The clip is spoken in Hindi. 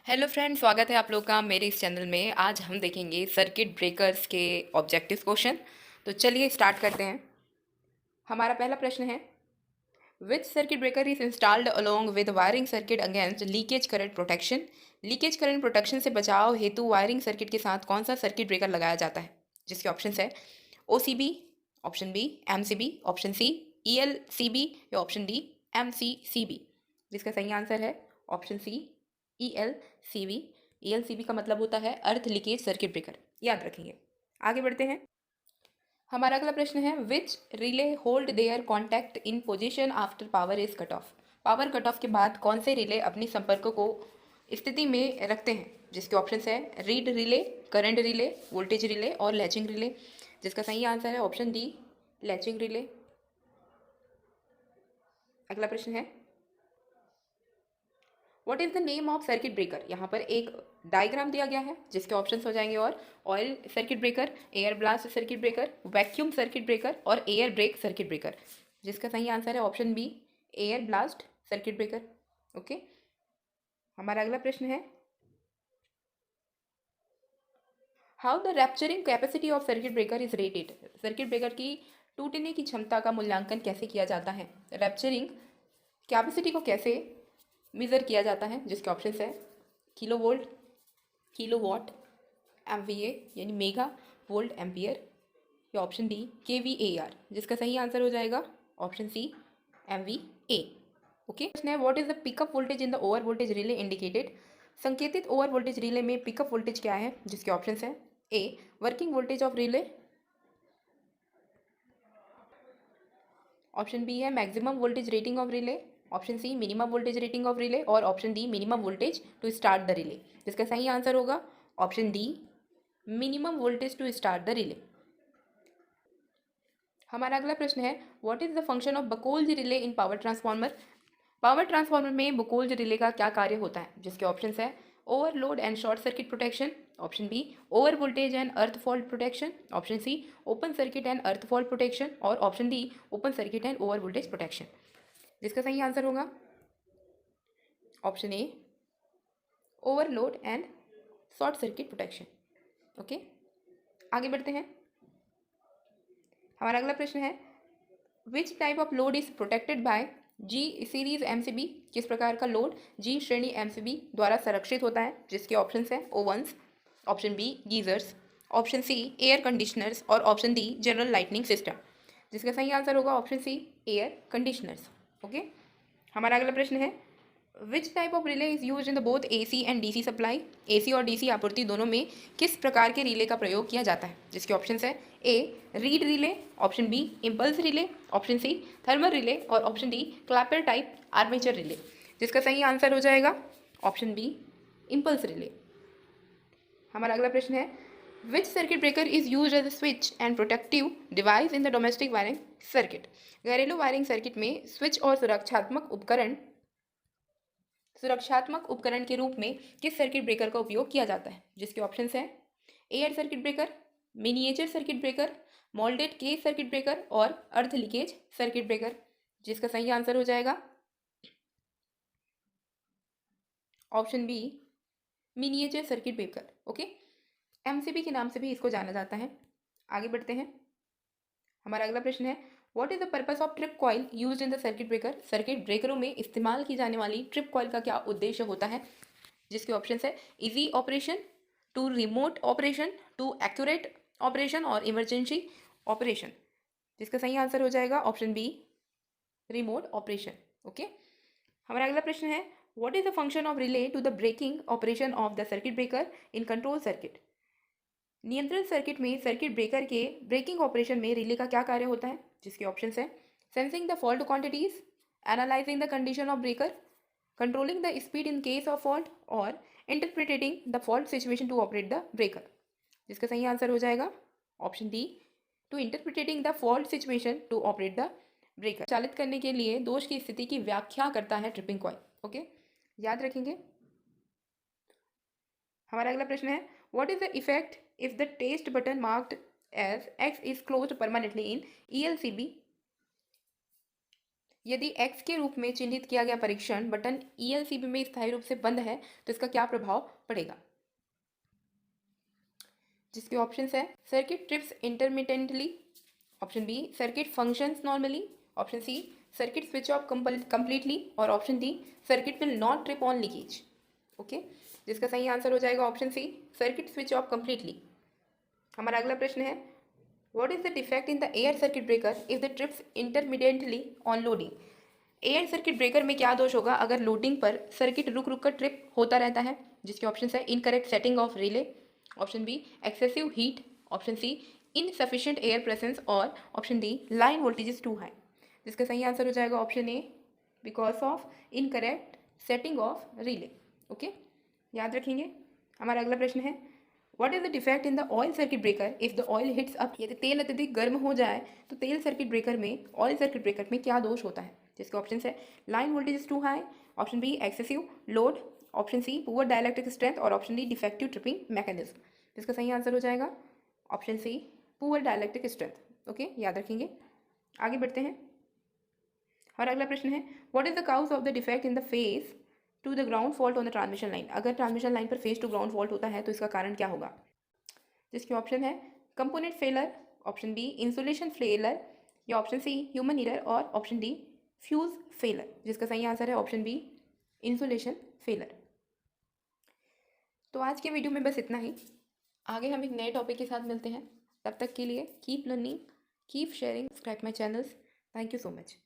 हेलो फ्रेंड, स्वागत है आप लोग का मेरे इस चैनल में। आज हम देखेंगे सर्किट ब्रेकर्स के ऑब्जेक्टिव क्वेश्चन। तो चलिए स्टार्ट करते हैं। हमारा पहला प्रश्न है, which circuit breaker is installed along with wiring circuit against leakage current protection. Leakage current protection से बचाव हेतु वायरिंग सर्किट के साथ कौन सा सर्किट ब्रेकर लगाया जाता है? जिसके ऑप्शन है O C B, option B M C B, option C E L C B या option D M C C B. जिसका सही आंसर है option C E L C B. E L C B का मतलब होता है अर्थ लीकेज सर्किट ब्रेकर, याद रखेंगे। आगे बढ़ते हैं। हमारा अगला प्रश्न है, विच relay hold their contact in position after power is cut off. Power cut off के बाद कौन से रिले अपनी संपर्क को स्थिति में रखते हैं? जिसके ऑप्शन है read relay, current relay, voltage relay और लैचिंग रिले। जिसका सही आंसर है ऑप्शन डी लैचिंग रिले। अगला प्रश्न है, what is the name of circuit breaker. यहाँ पर एक डायग्राम दिया गया है जिसके ऑप्शंस हो जाएंगे और oil circuit breaker, air blast circuit breaker, vacuum circuit breaker और एयर ब्रेक सर्किट ब्रेकर। जिसका सही आंसर है option B air blast circuit breaker. Okay, हमारा अगला प्रश्न है, how the rupturing capacity of circuit breaker is rated. Circuit breaker की टूटने की क्षमता का मूल्यांकन कैसे किया जाता है? रैप्चरिंग कैपेसिटी को कैसे मेज़र किया जाता है? जिसके ऑप्शन है kilo volt, kilo watt, M V A यानी मेगा वोल्ट एम्पियर या option D K V A R. जिसका सही आंसर हो जाएगा option C M V A. Okay, प्रश्न है, what is the pickup voltage in the over voltage relay indicated. संकेतित ओवर वोल्टेज रिले में पिकअप वोल्टेज क्या है? जिसके ऑप्शन है A working voltage of relay, option B है maximum voltage rating of relay, option C minimum voltage rating of relay और option D minimum voltage to start the relay. जिसका सही आंसर होगा option D minimum voltage to start the relay. हमारा अगला प्रश्न है, what is the function of buchholz relay in power transformer. Power transformer में बकोल्ज रिले का क्या कार्य होता है? जिसके ऑप्शन है overload and short circuit protection, option B over voltage and earth fault protection, option C open circuit and earth fault protection और option D open circuit and over voltage protection. जिसका सही आंसर होगा option A overload and short circuit protection. Okay, आगे बढ़ते हैं। हमारा अगला प्रश्न है, which type of load is protected by G series MCB. किस प्रकार का लोड जी श्रेणी एमसीबी द्वारा संरक्षित होता है? जिसके ऑप्शन है ovens, option B geysers, option C air conditioners और option D general lightning system. जिसका सही आंसर होगा option C air conditioners. Okay, हमारा अगला प्रश्न है, which type of relay is use in the both AC and DC supply. AC और डीसी आपूर्ति दोनों में किस प्रकार के रिले का प्रयोग किया जाता है? जिसके ऑप्शन है A reed relay, option B impulse relay, option C thermal relay और option D clapper type armature relay. जिसका सही आंसर हो जाएगा ऑप्शन बी इम्पल्स रिले। हमारा अगला प्रश्न है, which circuit breaker is use as a switch and protective device in the domestic wiring circuit. घरेलू वायरिंग सर्किट में स्विच और सुरक्षात्मक उपकरण के रूप में किस सर्किट ब्रेकर का उपयोग किया जाता है? जिसके ऑप्शन हैं air circuit breaker, miniature circuit breaker, moulded case circuit breaker और अर्थ लीकेज सर्किट ब्रेकर। जिसका सही आंसर हो जाएगा option B miniature circuit breaker. Okay, MCB के नाम से भी इसको जाना जाता है। आगे बढ़ते हैं। हमारा अगला प्रश्न है, what is the purpose of trip coil use in the circuit breaker. Circuit ब्रेकरों में इस्तेमाल की जाने वाली ट्रिप कॉइल का क्या उद्देश्य होता है? जिसके ऑप्शन है easy operation, to remote operation, to accurate operation और इमरजेंसी ऑपरेशन। जिसका सही आंसर हो जाएगा option B remote operation. Okay, हमारा अगला प्रश्न है, what is the function of relay to the breaking operation of the circuit breaker in control circuit. नियंत्रण सर्किट में सर्किट ब्रेकर के ब्रेकिंग ऑपरेशन में रिले का क्या कार्य होता है? जिसके ऑप्शन है sensing the fault quantities, analysing the condition of breaker, controlling the speed in case of fault और interpretating the fault situation to operate the breaker. जिसका सही आंसर हो जाएगा option D to interpretating the fault situation to operate the breaker. चालित करने के लिए दोष की स्थिति की व्याख्या करता है ट्रिपिंग कॉइल। ओके, याद रखेंगे। हमारा अगला प्रश्न है, what is the effect if the test button marked as X is closed permanently in ELCB. यदि एक्स के रूप में चिन्हित किया गया परीक्षण बटन ELCB में स्थायी रूप से बंद है तो इसका क्या प्रभाव पड़ेगा? जिसके ऑप्शंस है circuit trips intermittently, option B circuit functions normally, option C circuit switch off completely और option D circuit will not trip on leakage. Okay, जिसका सही आंसर हो जाएगा option C circuit switch off completely. हमारा अगला प्रश्न है what is the defect in the air circuit breaker if the trips intermediately on loading? Air circuit breaker में क्या दोष होगा अगर लोडिंग पर सर्किट रुक रुक कर ट्रिप होता रहता है? जिसके ऑप्शन है incorrect setting of relay, option B excessive heat, option C insufficient air presence और option D line voltage is too high. जिसका सही आंसर हो जाएगा option A because of incorrect setting of relay. Okay, याद रखेंगे। हमारा अगला प्रश्न है what is the defect in the oil circuit breaker if the oil heats up? यदि तेल अत्यधिक गर्म हो जाए तो तेल सर्किट ब्रेकर में ऑयल सर्किट ब्रेकर में क्या दोष होता है? जिसके ऑप्शन है line voltage is too high, option B excessive load, option C poor dielectric strength और option D defective tripping mechanism. जिसका सही आंसर हो जाएगा option C poor dielectric strength. Okay, याद रखेंगे। आगे बढ़ते हैं। हमारा अगला प्रश्न है what is the cause of the defect in the phase to the ground fault on the transmission line? अगर ट्रांसमिशन लाइन पर फेज टू ग्राउंड फॉल्ट होता है तो इसका कारण क्या होगा? जिसके ऑप्शन है component failure, option B insulation failure या ऑप्शन सी ह्यूमन एरर और ऑप्शन डी फ्यूज फेलर। जिसका सही आंसर है ऑप्शन बी इंसुलेशन फेलर। तो आज के वीडियो में बस इतना ही। आगे हम एक नए टॉपिक के साथ मिलते हैं। तब तक के लिए keep learning, keep sharing, subscribe my channels. Thank you so much.